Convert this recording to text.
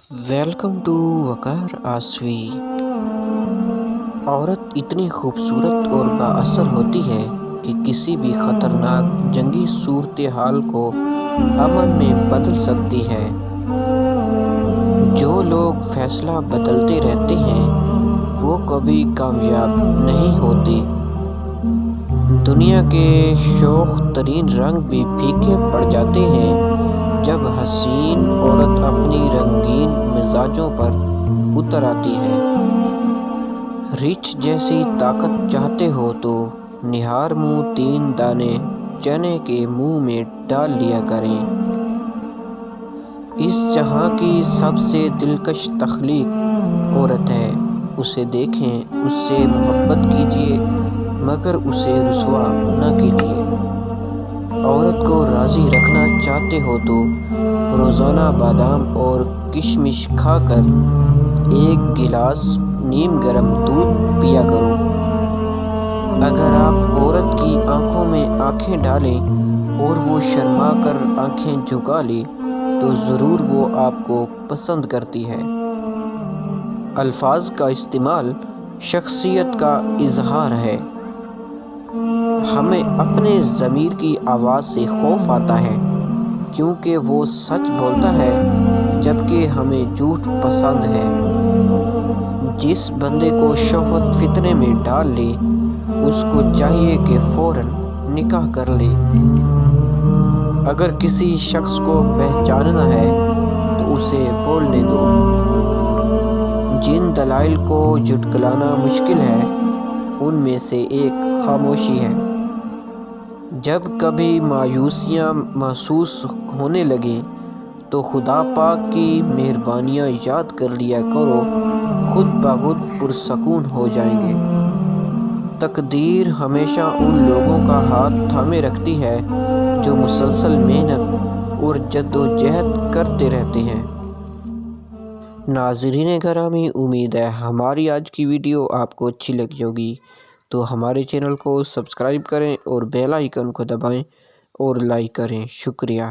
Welcome to وقار آسوی۔ عورت اتنی خوبصورت اور با اثر ہوتی ہے کہ کسی بھی خطرناک جنگی صورتحال کو امن میں بدل سکتی ہے۔ جو لوگ فیصلہ بدلتے رہتے ہیں وہ کبھی کامیاب نہیں ہوتے۔ دنیا کے شوخ ترین رنگ بھی پھیکے پڑ جاتے ہیں جب حسین عورت اپنی رنگین مزاجوں پر اتر آتی ہے۔ ریچھ جیسی طاقت چاہتے ہو تو نہار منہ 3 دانے چنے کے منہ میں ڈال لیا کریں۔ اس جہاں کی سب سے دلکش تخلیق عورت ہے۔ اسے دیکھیں، اس سے محبت کیجیے مگر اسے رسوا نہ کیجیے۔ عورت کو راضی رکھنا چاہتے ہو تو روزانہ بادام اور کشمش کھا کر 1 گلاس نیم گرم دودھ پیا کرو۔ اگر آپ عورت کی آنکھوں میں آنکھیں ڈالیں اور وہ شرما کر آنکھیں جھکا لے تو ضرور وہ آپ کو پسند کرتی ہے۔ الفاظ کا استعمال شخصیت کا اظہار ہے۔ ہمیں اپنے ضمیر کی آواز سے خوف آتا ہے کیونکہ وہ سچ بولتا ہے جبکہ ہمیں جھوٹ پسند ہے۔ جس بندے کو شہوت فتنے میں ڈال لے اس کو چاہیے کہ فوراً نکاح کر لے۔ اگر کسی شخص کو پہچاننا ہے تو اسے بولنے دو۔ جن دلائل کو جھٹلانا مشکل ہے ان میں سے ایک خاموشی ہے۔ جب کبھی مایوسیاں محسوس ہونے لگیں تو خدا پاک کی مہربانیاں یاد کر لیا کرو، خود بخود پرسکون ہو جائیں گے۔ تقدیر ہمیشہ ان لوگوں کا ہاتھ تھامے رکھتی ہے جو مسلسل محنت اور جدوجہد کرتے رہتے ہیں۔ ناظرین گرامی، امید ہے ہماری آج کی ویڈیو آپ کو اچھی لگی ہوگی، تو ہمارے چینل کو سبسکرائب کریں اور بیل آئیکن کو دبائیں اور لائک کریں۔ شکریہ۔